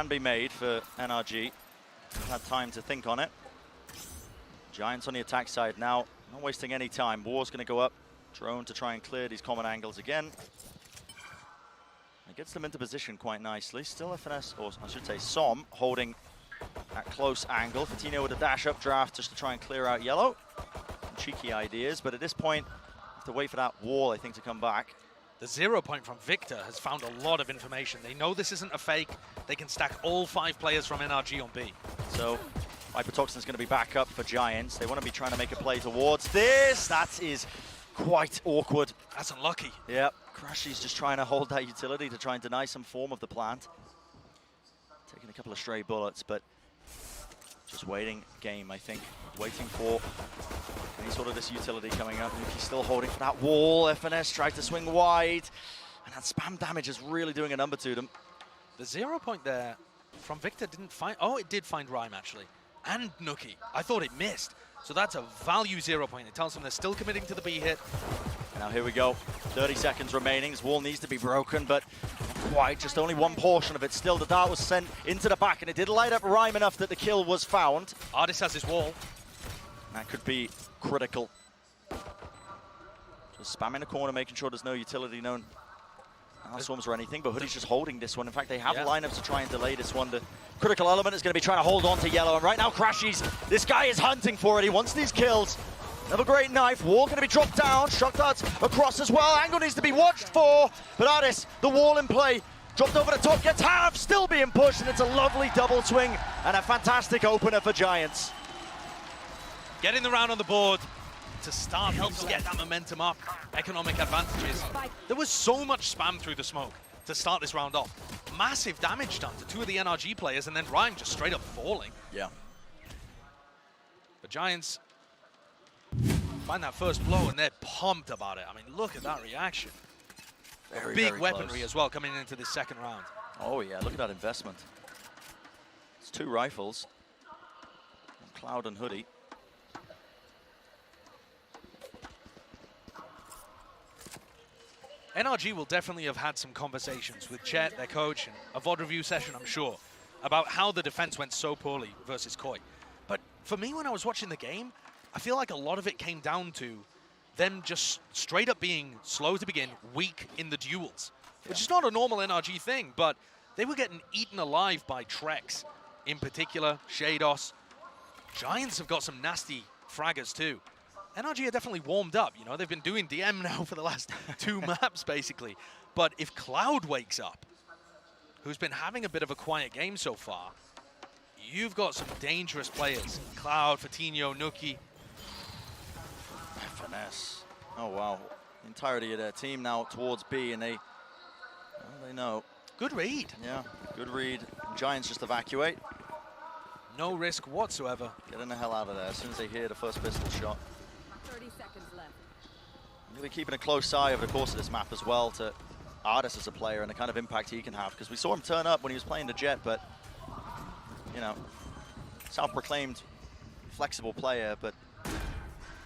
can be made for NRG. They've had time to think on it. Giants on the attack side now, not wasting any time. War's going to go up. Drone to try and clear these common angles again. It gets them into position quite nicely. Still FNS, or I should say Som, holding that close angle. Coutinho with a dash-up draft just to try and clear out yellow. Some cheeky ideas, but at this point, have to wait for that wall, I think, to come back. The 0 point from Victor has found a lot of information. They know this isn't a fake. They can stack all 5 players from NRG on B. So Hypertoxin's going to be back up for Giants. They want to be trying to make a play towards this. That is quite awkward. That's unlucky. Yep, Crashy's just trying to hold that utility to try and deny some form of the plant. Taking a couple of stray bullets, but just waiting game, I think. Waiting for any sort of this utility coming up. He's still holding for that wall. FNS tried to swing wide, and that spam damage is really doing a number to them. The 0 point there from Victor didn't find, oh, it did find Rhyme actually, and Nookie. I thought it missed. So that's a value 0 point. It tells them they're still committing to the B hit. Now here we go, 30 seconds remaining. This wall needs to be broken, but not quite, just only one portion of it still. The dart was sent into the back, and it did light up Rhyme enough that the kill was found. Artis has his wall. That could be critical. Just spamming the corner, making sure there's no utility known swarms or anything, but Hoodie's just holding this one. In fact, they have lineups to try and delay this one. The critical element is going to be trying to hold on to yellow, and right now Crashy's, this guy is hunting for it. He wants these kills. Another great knife. Wall going to be dropped down. Shock darts across as well. Angle needs to be watched for, but Artis, the wall in play, dropped over the top, gets half, still being pushed, and it's a lovely double swing and a fantastic opener for Giants. Getting the round on the board to start helps get that momentum up. Economic advantages. There was so much spam through the smoke to start this round off. Massive damage done to 2 of the NRG players, and then Rhyme just straight up falling. Yeah. The Giants find that first blow, and they're pumped about it. I mean, look at that reaction. Very, big very weaponry close as well coming into this second round. Oh yeah, look at that investment. It's 2 rifles. Cloud and Hoodie. NRG will definitely have had some conversations with Chet, their coach, and a VOD review session, I'm sure, about how the defense went so poorly versus Koi. But for me, when I was watching the game, I feel like a lot of it came down to them just straight up being slow to begin, weak in the duels, which is not a normal NRG thing, but they were getting eaten alive by Trex, in particular, Shados. Giants have got some nasty fraggers too. NRG are definitely warmed up, you know, they've been doing DM now for the last 2 maps, basically. But if Cloud wakes up, who's been having a bit of a quiet game so far, you've got some dangerous players. Cloud, Coutinho, Nookie. FNS. Oh, wow. The entirety of their team now towards B, and they know. Good read. Yeah, good read. Giants just evacuate. No risk whatsoever. Getting the hell out of there as soon as they hear the first pistol shot. 30 seconds left. Really keeping a close eye over the course of this map as well to Artis as a player and the kind of impact he can have, because we saw him turn up when he was playing the Jet, but, you know, self-proclaimed flexible player, but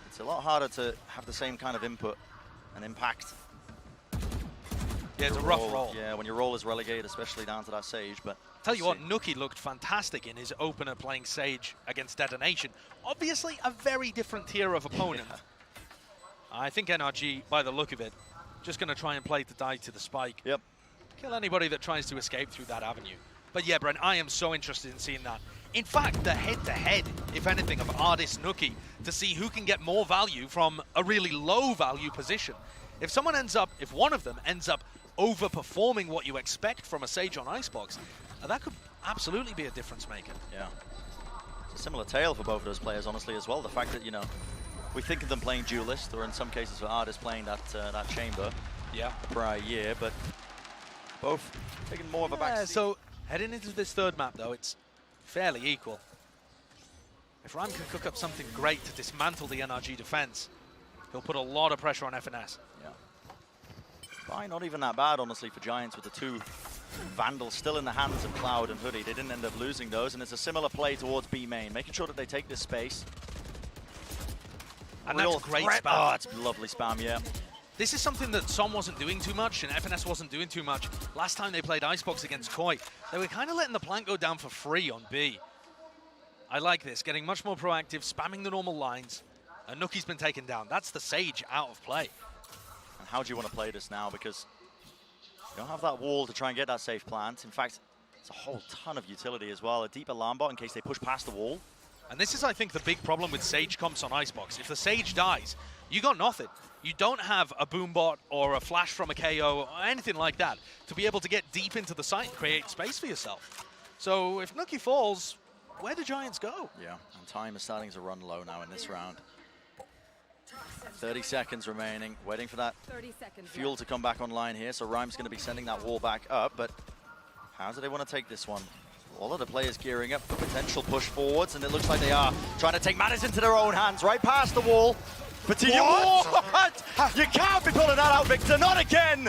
it's a lot harder to have the same kind of input and impact. Yeah, it's a rough roll. Yeah, when your role is relegated, especially down to that Sage, but... Tell you what, Nookie looked fantastic in his opener playing Sage against Detonation. Obviously, a very different tier of opponent. Yeah. I think NRG, by the look of it, just going to try and play to die to the spike. Yep. Kill anybody that tries to escape through that avenue. But yeah, Brent, I am so interested in seeing that. In fact, the head-to-head, if anything, of Artis Nookie to see who can get more value from a really low-value position. If one of them ends up overperforming what you expect from a Sage on ICEBOX, that could absolutely be a difference maker. Yeah. It's a similar tale for both of those players, honestly, as well. The fact that, you know, we think of them playing Duelist, or in some cases for Artis playing that Chamber the prior year, but both taking more of a back seat. So heading into this third map, though, it's fairly equal. If Ram can cook up something great to dismantle the NRG defense, he'll put a lot of pressure on FNS. Yeah. Fine, not even that bad, honestly, for Giants with the 2 Vandals still in the hands of Cloud and Hoodie. They didn't end up losing those, and it's a similar play towards B main, making sure that they take this space. And that's great spam. Oh, it's lovely spam, yeah. This is something that Som wasn't doing too much and FNS wasn't doing too much last time they played ICEBOX against Koi. They were kind of letting the plant go down for free on B. I like this, getting much more proactive, spamming the normal lines. And Nuki's been taken down. That's the Sage out of play. And how do you want to play this now? Because you don't have that wall to try and get that safe plant. In fact, it's a whole ton of utility as well. A deep alarm bot in case they push past the wall. And this is, I think, the big problem with Sage comps on ICEBOX. If the Sage dies, you got nothing. You don't have a boom bot or a flash from a KO or anything like that to be able to get deep into the site and create space for yourself. So if Nuki falls, where do Giants go? Yeah, and time is starting to run low now in this round. 30 seconds remaining, waiting for that 30 seconds fuel left. to come back online here. So Rhyme's going to be sending that wall back up, but how do they want to take this one? All of the players gearing up for potential push forwards, and it looks like they are trying to take matters into their own hands, right past the wall. But what? You can't be pulling that out, Victor, not again!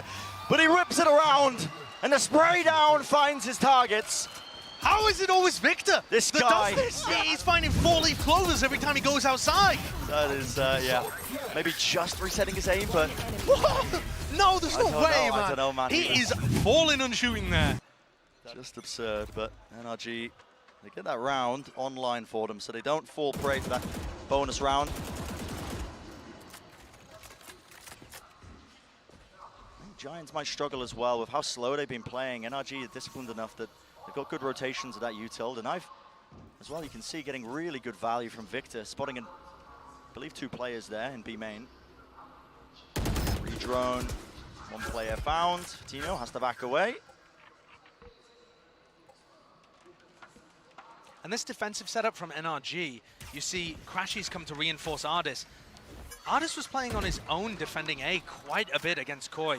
But he whips it around, and the spray down finds his targets. How is it always Victor This that guy. does this? He's finding 4-leaf clovers every time he goes outside. That is, yeah, maybe just resetting his aim, but What? No, there's no way, man. I don't know, man. He is falling and shooting there. just absurd. But NRG, they get that round online for them, so they don't fall prey to that bonus round. I think Giants might struggle as well with how slow they've been playing. NRG are disciplined enough that they've got good rotations of that util. And I've, as well, you can see getting really good value from Victor, spotting, I believe, 2 players there in B main. Redrone, 1 player found. Tino has to back away. And this defensive setup from NRG, you see Crashies come to reinforce Ardis. Ardis was playing on his own defending A quite a bit against Koi,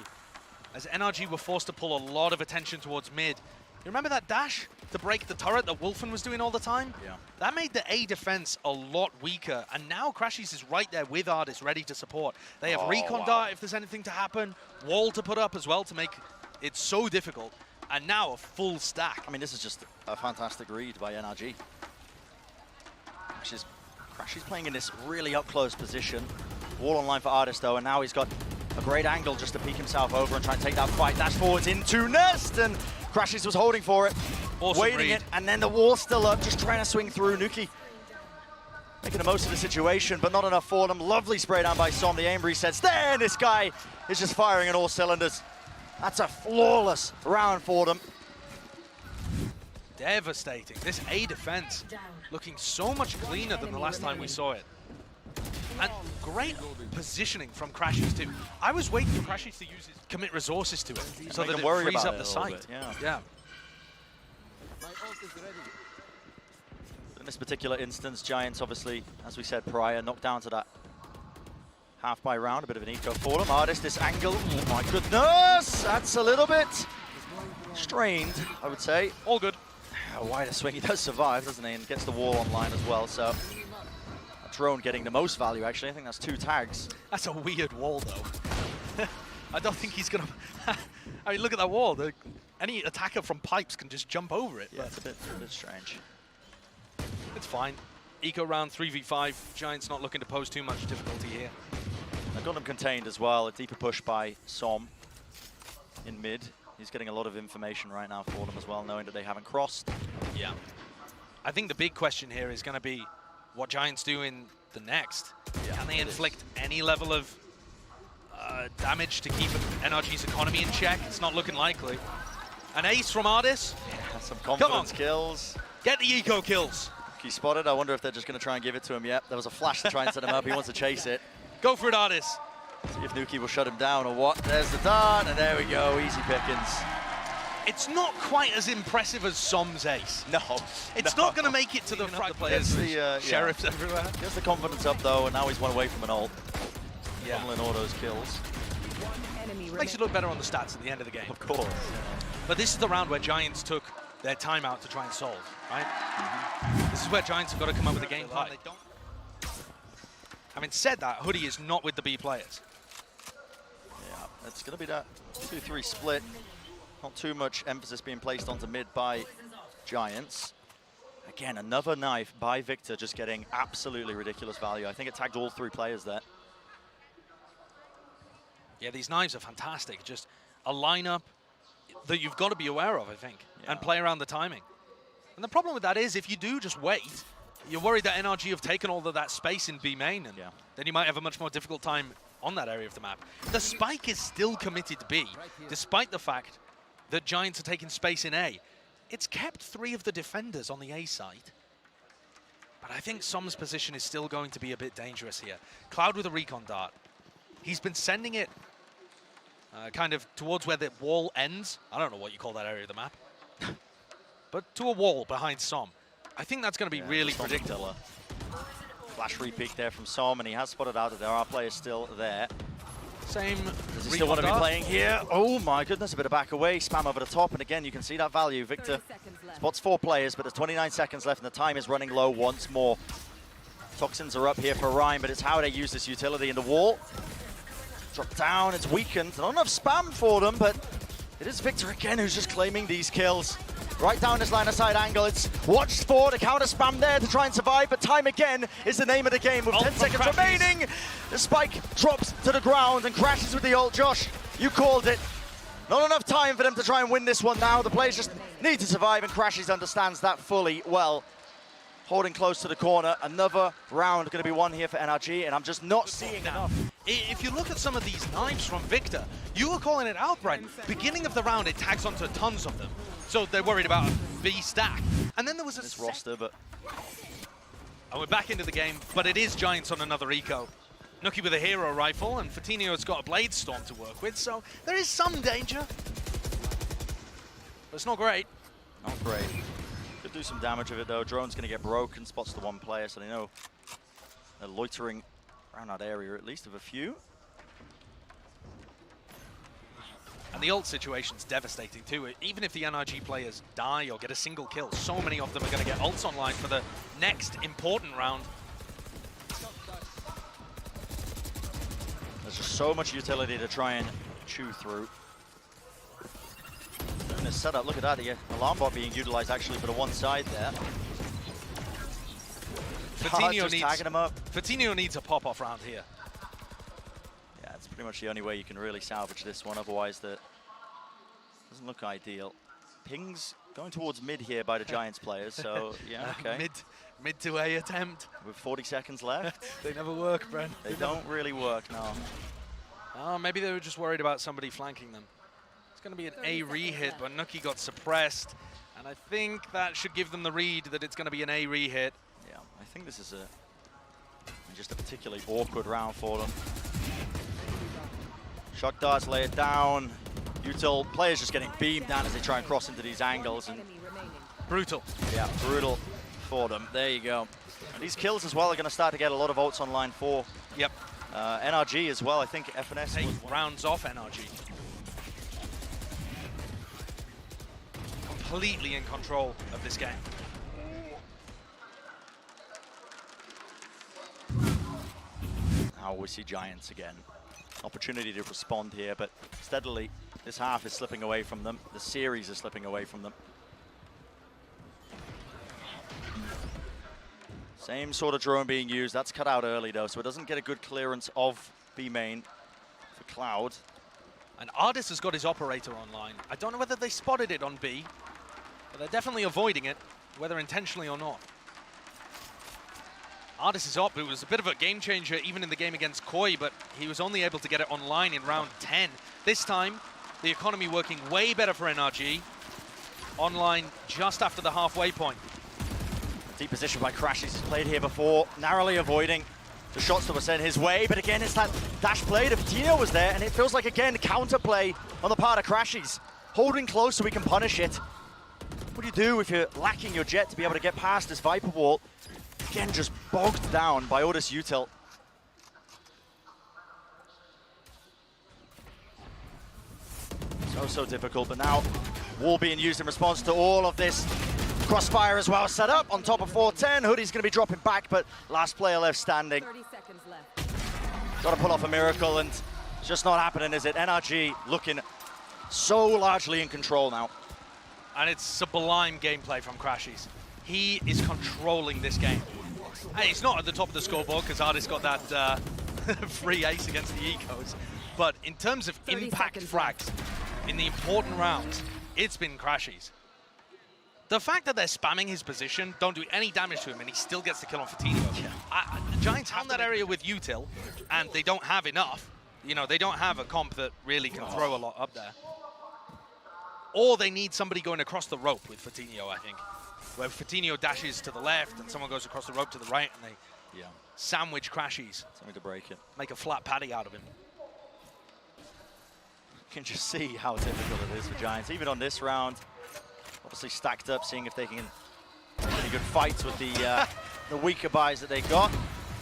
as NRG were forced to pull a lot of attention towards mid. You remember that dash to break the turret that Wolfen was doing all the time? Yeah. That made the A defense a lot weaker, and now Crashies is right there with Ardis, ready to support. They have recon dart if there's anything to happen, wall to put up as well to make it so difficult, and now a full stack. I mean, this is just a fantastic read by NRG. Crashies playing in this really up-close position. Wall online for Ardis, though, and now he's got a great angle just to peek himself over and try and take that fight. Dash forwards into Nest, and Crashies was holding for it, Awesome waiting read. it, and then the wall's still up, just trying to swing through. Nuki making the most of the situation, but not enough for them. Lovely spray down by Som. The aim resets there, and this guy is just firing on all cylinders. That's a flawless round for them. Devastating. This A defense looking so much cleaner than the last time we saw it. And great positioning from Crashies too. I was waiting for Crashies to use his commit resources to it so Make that him it worry frees about up it the a little site. bit, Yeah. In this particular instance, Giants obviously, as we said prior, knocked down to that half by round, a bit of an eco for them. Ardis, this angle, oh my goodness, that's a little bit strained, I would say. All good. A wider swing, he does survive, doesn't he, and gets the wall online as well, so a drone getting the most value, actually. I think that's 2 tags. That's a weird wall though. I don't think he's gonna, I mean, look at that wall. Any attacker from pipes can just jump over it. Yeah, it's a bit strange. It's fine. Eco round 3v5. Giants not looking to pose too much difficulty here. They've got him contained as well, a deeper push by Som in mid. He's getting a lot of information right now for them as well, knowing that they haven't crossed. Yeah. I think the big question here is going to be what Giants do in the next. Yeah, Can they it inflict any level of damage to keep NRG's economy in check? It's not looking likely. An ace from Ardis. Yeah, some confidence kills. Get the eco kills. He spotted. I wonder if they're just going to try and give it to him. Yep, there was a flash to try and set him up. He wants to chase it. Go for it, Ardis. See if Nuki will shut him down or what. There's the dart, and there we go. Easy pickings. It's not quite as impressive as Som's ace. No. It's not going to make it to the front players. Sheriffs everywhere. Gets the confidence up, though, and now he's one away from an ult. Yeah. Funneling all those kills. Enemy Makes it look better on the stats at the end of the game. Of course. But this is the round where Giants took their timeout to try and solve, right? This is where Giants have got to come up with a game plan. They don't. Having said that, Hoodie is not with the B players. Yeah, it's going to be that 2-3 split. Not too much emphasis being placed onto mid by Giants. Again, another knife by Victor, just getting absolutely ridiculous value. I think it tagged all 3 players there. Yeah, these knives are fantastic. Just a lineup that you've got to be aware of, I think, and Yeah. play around the timing. And the problem with that is if you do just wait, you're worried that NRG have taken all of that space in B main, and then you might have a much more difficult time on that area of the map. The spike is still committed to B, despite the fact that Giants are taking space in A. It's kept 3 of the defenders on the A side. But I think Som's position is still going to be a bit dangerous here. Cloud with a recon dart. He's been sending it kind of towards where the wall ends. I don't know what you call that area of the map. But to a wall behind Som. I think that's going to be really predictable. Flash re-peek there from Som, and he has spotted out that there are players still there. Same. Does he still want to be playing here? Oh my goodness, a bit of back away, spam over the top, and again, you can see that value. Victor spots 4 players, but there's 29 seconds left, and the time is running low once more. Toxins are up here for Ryan, but it's how they use this utility in the wall. Drop down, it's weakened. Not enough spam for them, but it is Victor again who's just claiming these kills. Right down his line of sight angle. It's watched for the counter spam there to try and survive, but time again is the name of the game with 10 seconds remaining. The spike drops to the ground and crashes with the ult. Josh, you called it. Not enough time for them to try and win this one now. The players just need to survive, and Crashes understands that fully well. Holding close to the corner. Another round going to be won here for NRG, and I'm just not seeing enough. If you look at some of these knives from Victor, you were calling it out, Brent. Beginning of the round, it tags onto tons of them. So they're worried about a B stack. And then there was This roster, but... And we're back into the game, but it is Giants on another eco. Nuki with a hero rifle, and Fatinho's got a blade storm to work with, so there is some danger. But it's not great. Not great. Could do some damage with it though. Drone's going to get broken, spots the 1 player, so they know they're loitering around that area at least of a few. And the ult situation's devastating too. Even if the NRG players die or get a single kill, so many of them are going to get ults online for the next important round. There's just so much utility to try and chew through. In this setup, look at that, the alarm bot being utilized actually for the 1 side there. Tagging him up. Fatinho needs a pop-off round here. Yeah, it's pretty much the only way you can really salvage this one, otherwise that doesn't look ideal. Pings going towards mid here by the Giants players, so yeah, okay. Mid to A attempt. With 40 seconds left. They never work, Brent. They don't really work, no. Oh, maybe they were just worried about somebody flanking them. It's going to be an A re-hit, but Nuki got suppressed. And I think that should give them the read that it's going to be an A re-hit. Yeah, I think this is just a particularly awkward round for them. Shock darts lay it down. Util players just getting beamed down as they try and cross into these angles. And brutal. Yeah, brutal for them. There you go. And these kills as well are going to start to get a lot of ults online for NRG as well. I think FNS rounds off NRG. Completely in control of this game. Now we see Giants again. Opportunity to respond here, but steadily this half is slipping away from them. The series is slipping away from them. Same sort of drone being used. That's cut out early though, so it doesn't get a good clearance of B main for Cloud. And Ardis has got his operator online. I don't know whether they spotted it on B, but they're definitely avoiding it, whether intentionally or not. Ardis is up. It was a bit of a game changer even in the game against Koi, but he was only able to get it online in round 10. This time, the economy working way better for NRG. Online just after the halfway point. Deep position by Crashes. He's played here before, narrowly avoiding the shots that were sent his way, but again, it's that dash play. The Fatinho was there, and it feels like, again, counterplay on the part of Crashes. Holding close so we can punish it. What do you do if you're lacking your jet to be able to get past this Viper wall? Again, just bogged down by Otis Util. So difficult, but now wall being used in response to all of this. Crossfire as well set up on top of 410. Hoodie's going to be dropping back, but last player left standing. 30 seconds left. Got to pull off a miracle, and it's just not happening, is it? NRG looking so largely in control now. And it's sublime gameplay from Crashes. He is controlling this game. Hey, he's not at the top of the scoreboard because Ardis got that free ace against the ecos. But in terms of 30 impact seconds frags in the important rounds, it's been Crashies. The fact that they're spamming his position, don't do any damage to him, and he still gets the kill on Fatinho. The Giants have that area with util, and they don't have enough. You know, they don't have a comp that really can throw a lot up there. Or they need somebody going across the rope with Fatinho, I think. Where Fatinho dashes to the left, and someone goes across the rope to the right, and they sandwich Crashies. Something to break it. Make a flat patty out of him. You can just see how difficult it is for Giants. Even on this round, obviously stacked up, seeing if they can get any good fights with the weaker buys that they got.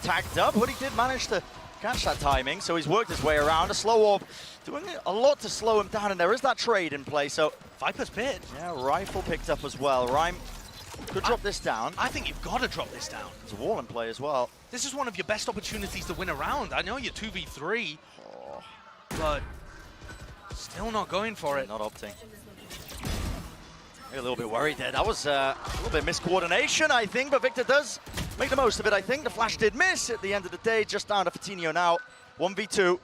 Tagged up, Hoodie did manage to catch that timing, so he's worked his way around. A slow orb doing a lot to slow him down, and there is that trade in play, so Viper's Pit. yeah, rifle picked up as well. Rhyme could drop this down. I think you've got to drop this down. There's a wall in play as well. This is one of your best opportunities to win a round. I know you're 2v3, but still not going for it. Not opting. A little bit worried there. That was a little bit miscoordination, I think, but Victor does make the most of it, I think. The flash did miss at the end of the day, just down to Fatinho now. 1v2.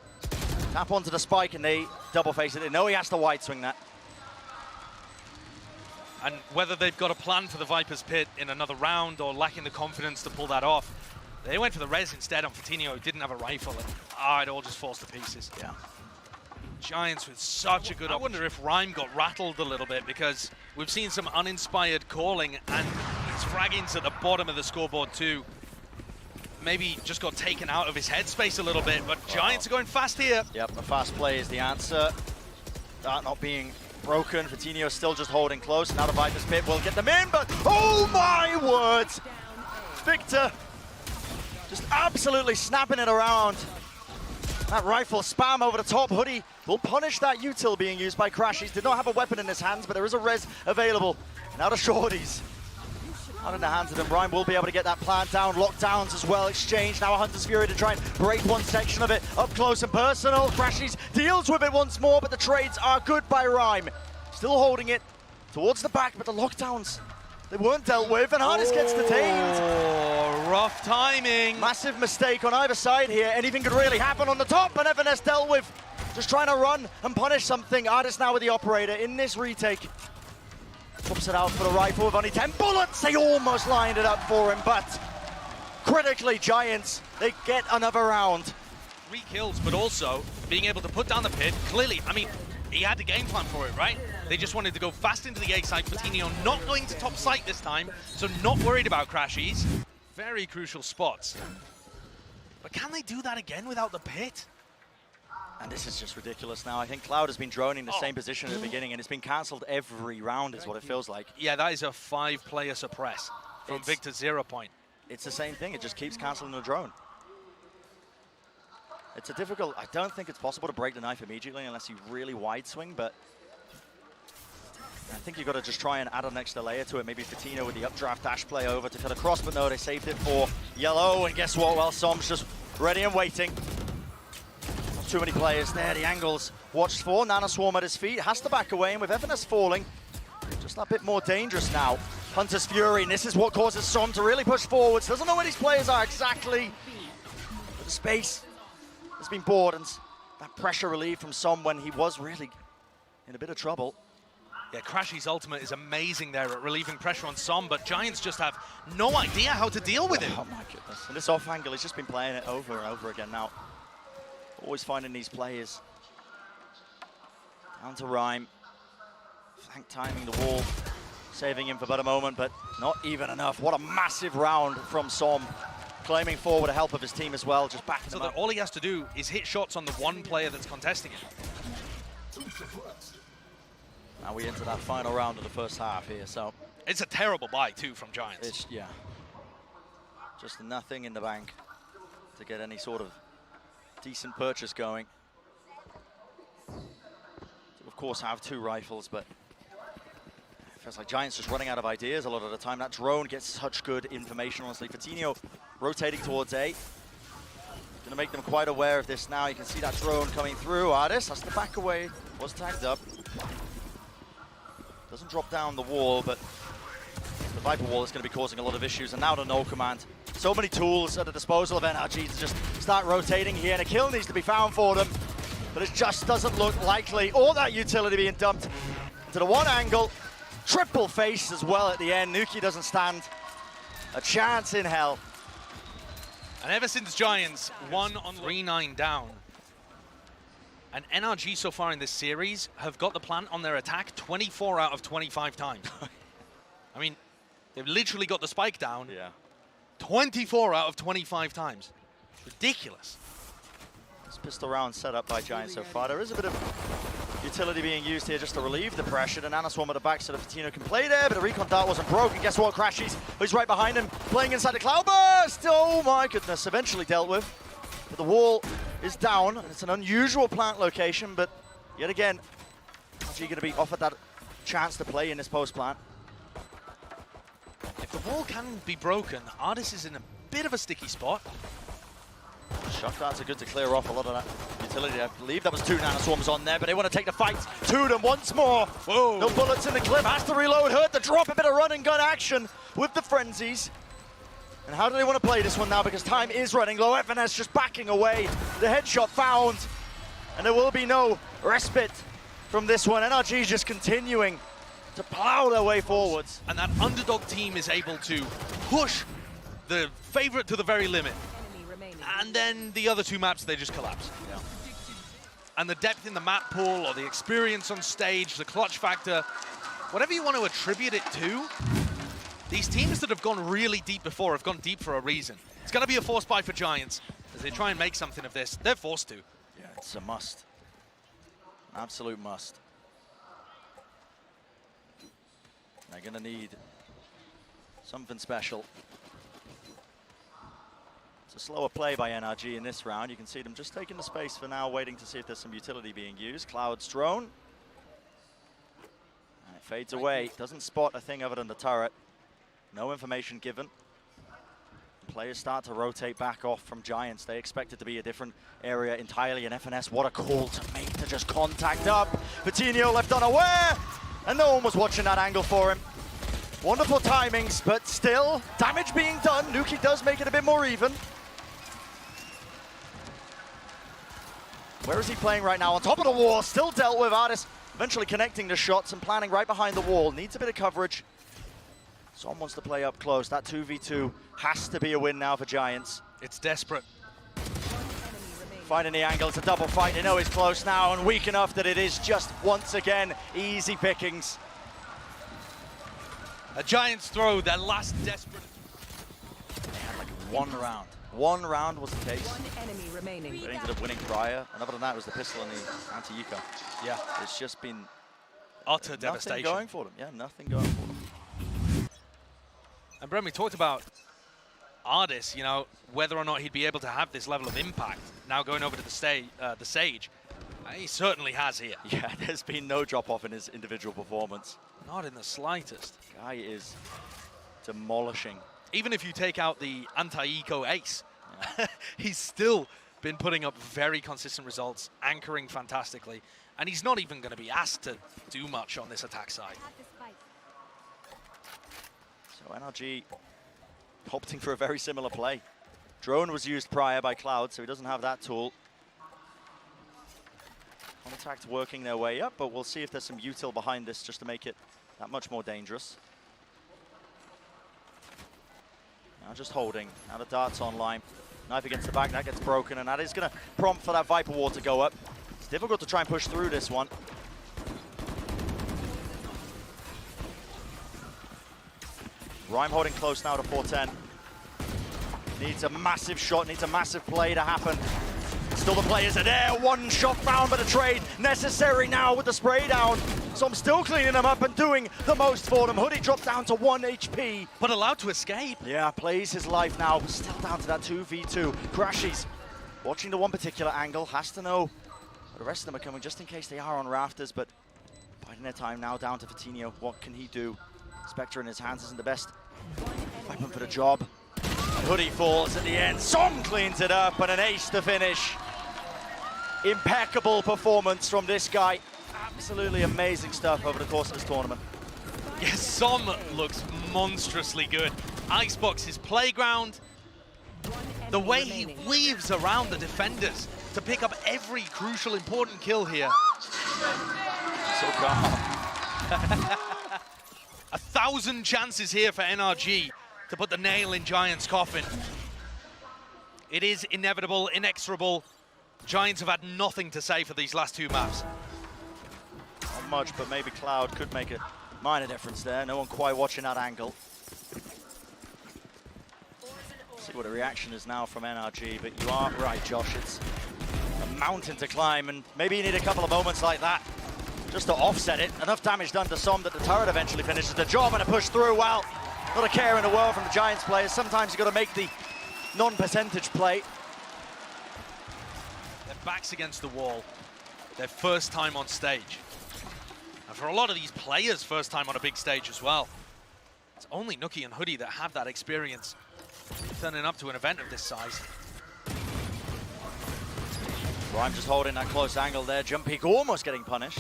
Tap onto the spike, and they double face it. They know he has to wide swing that. And whether they've got a plan for the Viper's Pit in another round or lacking the confidence to pull that off, they went for the res instead on Fatinho, who didn't have a rifle, and it all just falls to pieces. Yeah. Giants with such a good... I wonder if Rhyme got rattled a little bit, because we've seen some uninspired calling, and his fragging's at the bottom of the scoreboard too. Maybe just got taken out of his headspace a little bit, but Giants are going fast here. Yep, a fast play is the answer. That not being broken. Fatinho still just holding close. Now the Viper's Pit will get them in, but oh my words! Victor just absolutely snapping it around. That rifle spam over the top. Hoodie will punish that util being used by Crashies. Did not have a weapon in his hands, but there is a res available. Now the shorties. Out in the hands of them. Rhyme will be able to get that plant down. Lockdowns as well. Exchange. Now a Hunter's Fury to try and break one section of it. Up close and personal. Crashies deals with it once more, but the trades are good by Rhyme. Still holding it towards the back, but the lockdowns, they weren't dealt with, and Artis gets detained. Oh, rough timing. Massive mistake on either side here. Anything could really happen on the top, and Everness dealt with. Just trying to run and punish something. Artis now with the operator in this retake. Pops it out for the rifle with only 10 bullets. They almost lined it up for him, but critically, Giants, they get another round. 3 kills, but also being able to put down the pit. Clearly, I mean, he had the game plan for it, right? They just wanted to go fast into the A side. Fatinho not going to top site this time, so not worried about Crashies. Very crucial spots. But can they do that again without the pit? And this is just ridiculous now. I think Cloud has been droning the same position at the beginning, and it's been cancelled every round is what it feels like. Yeah, that is a 5-player suppress from Victor's 0 point. It's the same thing. It just keeps cancelling the drone. It's a difficult... I don't think it's possible to break the knife immediately unless you really wide swing, but I think you've got to just try and add an extra layer to it. Maybe Fatinho with the updraft dash play over to cut across, but no, they saved it for Yellow, and guess what? Well, Som's just ready and waiting. Not too many players there. The angles watched for. Nana Swarm at his feet. Has to back away, and with Everness falling, just that bit more dangerous now. Hunter's Fury, and this is what causes Som to really push forwards. Doesn't know where these players are exactly. But the space has been bored, and that pressure relief from Som when he was really in a bit of trouble. Yeah, Crashy's ultimate is amazing there at relieving pressure on Som, but Giants just have no idea how to deal with him. Oh my goodness. And this off angle, he's just been playing it over and over again now. Always finding these players. Down to Rhyme. Flank timing the wall. Saving him for but a moment, but not even enough. What a massive round from Som. Claiming forward a help of his team as well, just backing So them that up. all he has to do is hit shots on the one player that's contesting it. Now we enter that final round of the first half here, so... It's a terrible buy, too, from Giants. It's, yeah. Just nothing in the bank to get any sort of decent purchase going. Of course, have 2 rifles, but it feels like Giants just running out of ideas a lot of the time. That drone gets such good information, honestly. Fatinho rotating towards A. Gonna make them quite aware of this now. You can see that drone coming through. Artis has to back away. Was tagged up. Doesn't drop down the wall, but the Viper wall is going to be causing a lot of issues. And now the null command So many tools at the disposal of NRG to just start rotating here, and a kill needs to be found for them, but it just doesn't look likely. All that utility being dumped to the one angle. Triple face as well at the end. Nuki doesn't stand a chance in hell. And ever since Giants won on 3-9 down, and NRG so far in this series have got the plant on their attack 24 out of 25 times. I mean, they've literally got the spike down 24 out of 25 times. Ridiculous. This pistol round set up by Giants so far. There is a bit of utility being used here just to relieve the pressure. The Nanoswarm at the back so that Fatino can play there, but the recon dart wasn't broken. Guess what? Crashies, who's right behind him, playing inside the Cloudburst. Oh my goodness, eventually dealt with. But the wall is down, and it's an unusual plant location, but yet again, NRG going to be offered that chance to play in this post plant. If the wall can be broken, Artis is in a bit of a sticky spot. Shock darts are good to clear off a lot of that utility. I believe that was 2 Nanoswarms on there, but they want to take the fight to them once more. Whoa. No bullets in the clip, has to reload, hurt the drop, a bit of run and gun action with the frenzies. And how do they want to play this one now? Because time is running low. FNS just backing away. The headshot found, and there will be no respite from this one. NRG just continuing to plow their way forwards. And that underdog team is able to push the favorite to the very limit. Enemy remaining. And then the other two maps, they just collapse. Yeah. And the depth in the map pool, or the experience on stage, the clutch factor, whatever you want to attribute it to, these teams that have gone really deep before have gone deep for a reason. It's going to be a force buy for Giants. As they try and make something of this, they're forced to. Yeah, it's a must. An absolute must. They're going to need something special. It's a slower play by NRG in this round. You can see them just taking the space for now, waiting to see if there's some utility being used. Cloud's drone. And it fades away. Doesn't spot a thing other than the turret. No information given. Players start to rotate back off from Giants. They expect it to be a different area entirely. And FNS, what a call to make to just contact up. Patino left unaware, and no one was watching that angle for him. Wonderful timings, but still, damage being done. Nuki does make it a bit more even. Where is he playing right now? On top of the wall, still dealt with. Artis eventually connecting the shots and planning right behind the wall. Needs a bit of coverage. Someone wants to play up close. That 2v2 has to be a win now for Giants. It's desperate. Finding the angle, it's a double fight. They know he's close now and weak enough that it is just, once again, easy pickings. A Giants throw, their last desperate. They had like one round. One round was the case. One enemy remaining. They ended up winning prior. And other than that, it was the pistol and the anti-eco. Yeah. It's just been Utter nothing devastation. going for them. Yeah, nothing going for them. And Brent, we talked about Artis, you know, whether or not he'd be able to have this level of impact now going over to the Sage. He certainly has here. Yeah, there's been no drop-off in his individual performance. Not in the slightest. Guy is demolishing. Even if you take out the anti-eco ace, Yeah. he's still been putting up very consistent results, anchoring fantastically, and he's not even going to be asked to do much on this attack side. So NRG opting for a very similar play. Drone was used prior by Cloud, so he doesn't have that tool. Contact working their way up, but we'll see if there's some util behind this just to make it that much more dangerous. Now just holding. Now the dart's online. Knife against the back, that gets broken, and that is going to prompt for that Viper Ward to go up. It's difficult to try and push through this one. Rhyme holding close now to 410. Needs a massive shot, needs a massive play to happen. Still the players are there, one shot found, but a trade necessary now with the spray down. So I'm still cleaning them up and doing the most for them. Hoodie drops down to 1 HP. But allowed to escape. Yeah, plays his life now, still down to that 2v2. Crashies, watching the one particular angle, has to know where the rest of them are coming just in case they are on rafters, but biding their time now down to Fatino. What can he do? Spectre in his hands isn't the best weapon for the job. And Hoodie falls at the end. Som cleans it up and an ace to finish. Impeccable performance from this guy. Absolutely amazing stuff over the course of this tournament. Yes, Som looks monstrously good. ICEBOX, his playground, The way he weaves around the defenders to pick up every crucial, important kill here. So calm. 1,000 chances here for NRG to put the nail in Giants' coffin. It is inevitable, inexorable. Giants have had nothing to say for these last two maps. Not much, but maybe Cloud could make a minor difference there. No one quite watching that angle. See what the reaction is now from NRG, but you are right, Josh. It's a mountain to climb, and maybe you need a couple of moments like that just to offset it. Enough damage done to Som that the turret eventually finishes the job and a push through. Well, not a care in the world from the Giants players. Sometimes you've got to make the non-percentage play. Their backs against the wall. Their first time on stage. And for a lot of these players, first time on a big stage as well. It's only Nookie and Hoodie that have that experience turning up to an event of this size. Rhyme just holding that close angle there. Jump peek almost getting punished.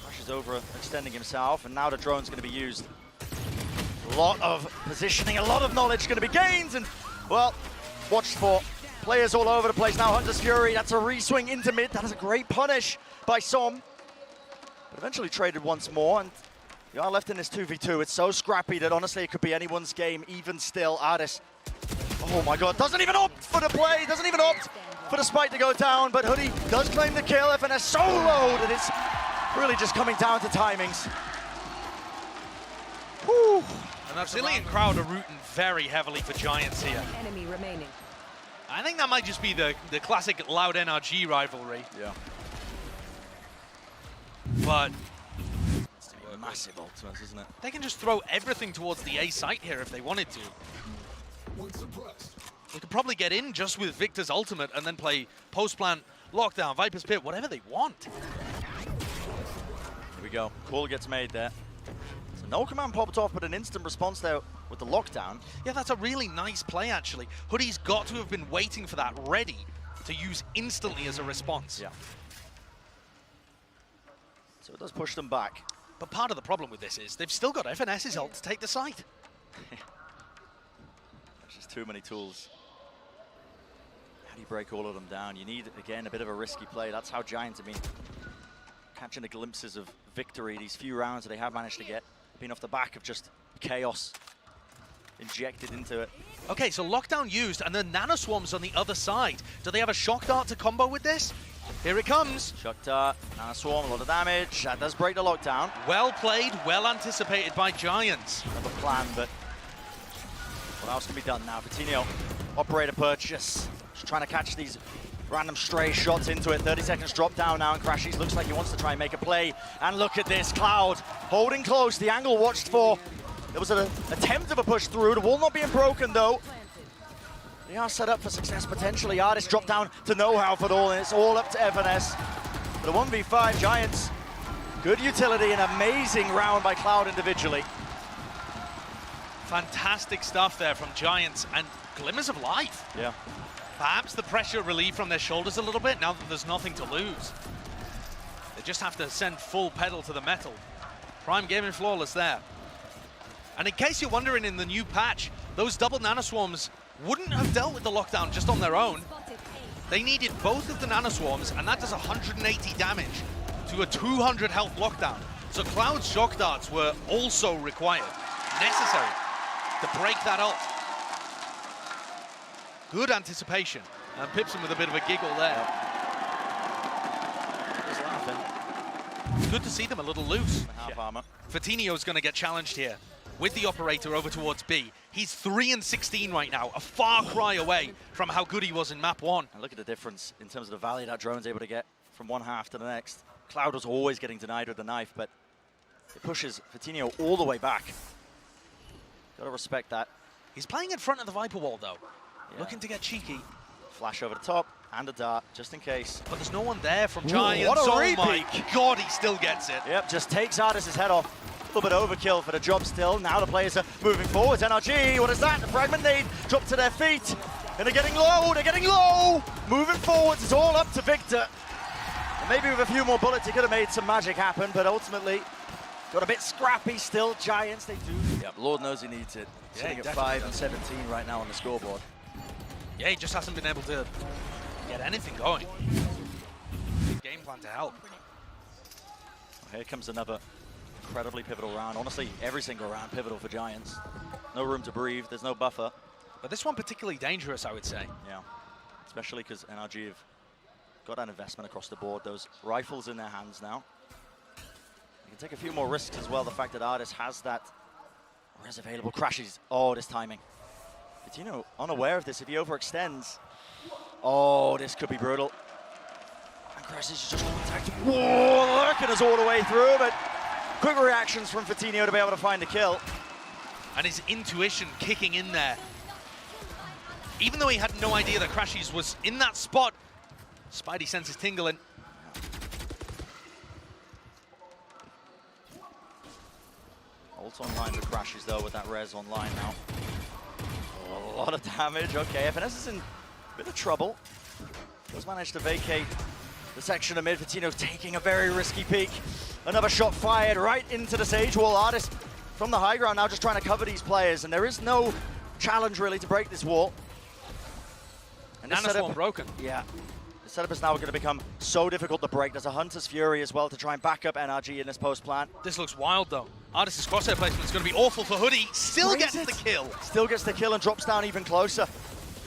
Rushes over, extending himself, and now the drone's going to be used. A lot of positioning, a lot of knowledge going to be gained, and, well, watched for players all over the place now. Hunter's Fury, that's a re-swing into mid. That is a great punish by Som. But eventually traded once more, and you are left in this 2v2. It's so scrappy that honestly it could be anyone's game, even still. Ardis, oh my god, doesn't even opt for the play, doesn't even opt for the spike to go down, but Hoodie does claim the kill. FNS so low that it's really just coming down to timings. Whew. And that Brazilian crowd are rooting very heavily for Giants here. Enemy remaining. I think that might just be the classic loud NRG rivalry. Yeah. But It's massive ultimates, isn't it? they can just throw everything towards the A site here if they wanted to. They could probably get in just with Victor's ultimate and then play post-plant, lockdown, Viper's Pit, whatever they want. Here we go. Call gets made there. So no command popped off, but an instant response there with the lockdown. Yeah, that's a really nice play, actually. Hoodie's got to have been waiting for that ready to use instantly as a response. Yeah. So it does push them back. But part of the problem with this is they've still got FNS's ult to take the site. There's just too many tools. How do you break all of them down? You need, again, a bit of a risky play. That's how Giants have been catching the glimpses of victory these few rounds that they have managed to get. Been off the back of just chaos injected into it. Okay, so lockdown used, and then nano swarms on the other side. Do they have a shock dart to combo with this? Here it comes. Shock dart, nano swarm, a lot of damage. That does break the lockdown. Well played, well anticipated by Giants. Another plan, but what else can be done now? Vitinho, operator purchase. Just trying to catch these random stray shots into it. 30 seconds drop down now, and Crashies looks like he wants to try and make a play. And look at this, Cloud holding close. The angle watched for. There was an attempt of a push through. The wall not being broken though. They are set up for success potentially. Ardis dropped down to know-how for it all, and it's all up to FNS. But a 1v5, Giants, good utility, an amazing round by Cloud individually. Fantastic stuff there from Giants, and glimmers of life. Yeah. Perhaps the pressure relieved from their shoulders a little bit now that there's nothing to lose. They just have to send full pedal to the metal. Prime Gaming flawless there. And in case you're wondering, in the new patch, those double nanoswarms wouldn't have dealt with the lockdown just on their own. They needed both of the nanoswarms, and that does 180 damage to a 200 health lockdown. So Cloud's shock darts were also required, necessary, to break that ult. Good anticipation, and Pipson with a bit of a giggle there. Just laughing. It's good to see them a little loose. Half armor. Vitinho's going to get challenged here with the operator over towards B. He's 3-16 right now, a far cry away from how good he was in map 1. And look at the difference in terms of the value that drone's able to get from one half to the next. Cloud was always getting denied with the knife, but it pushes Vitinho all the way back. Gotta respect that. He's playing in front of the Viper wall though, Yeah. looking to get cheeky. Flash over the top and a dart, just in case. But there's no one there from Giants. what a Oh repeat. my god, he still gets it. Yep, just takes Ardis' head off. A little bit overkill for the job still. Now the players are moving forwards. NRG, what is that? The fragment nade drop to their feet. And they're getting low, Moving forwards, it's all up to Victor. And maybe with a few more bullets, he could have made some magic happen, but ultimately, got a bit scrappy still. Giants, they do. Yep, Lord knows he needs it. Yeah, Sitting at definitely 5 and 17 right now on the scoreboard. Yeah, he just hasn't been able to get anything going. Game plan to help. Here comes another incredibly pivotal round. Honestly, every single round pivotal for Giants. No room to breathe. There's no buffer. But this one particularly dangerous, I would say. Yeah, especially because NRG have got that investment across the board. Those rifles in their hands now. They can take a few more risks as well. The fact that Artis has that res available. Crashes. Oh, this timing. But you know, unaware of this, if he overextends, oh, this could be brutal. And Crashes is just contact. Whoa, lurking us all the way through, but quick reactions from Fatinho to be able to find the kill. And his intuition kicking in there. Even though he had no idea that Crashes was in that spot, Spidey senses tingling. Ult online for Crashes though with that res online now. Oh, a lot of damage. Okay, FNS is in a bit of trouble. Does manage to vacate the section of mid. Fatinho taking a very risky peek. Another shot fired right into the Sage Wall. Artis from the high ground now just trying to cover these players, and there is no challenge really to break this wall. And this Nanoswarm broken. Yeah. The setup is now going to become so difficult to break. There's a Hunter's Fury as well to try and back up NRG in this post plant. This looks wild though. Artis' crosshair placement is going to be awful for Hoodie. Still gets the kill. Still gets the kill and drops down even closer.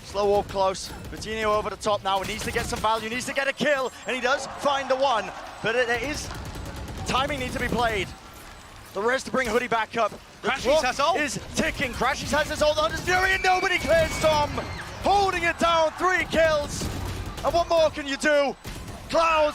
Slow walk close. Fatinho over the top now. He needs to get some value, needs to get a kill, and he does find the one. But it is timing needs to be played. The res to bring Hoodie back up. Crashes has ult. Is ticking. Crashes has his ult. Hunter's Fury and nobody clears Tom. Holding it down, 3 kills. And what more can you do? Cloud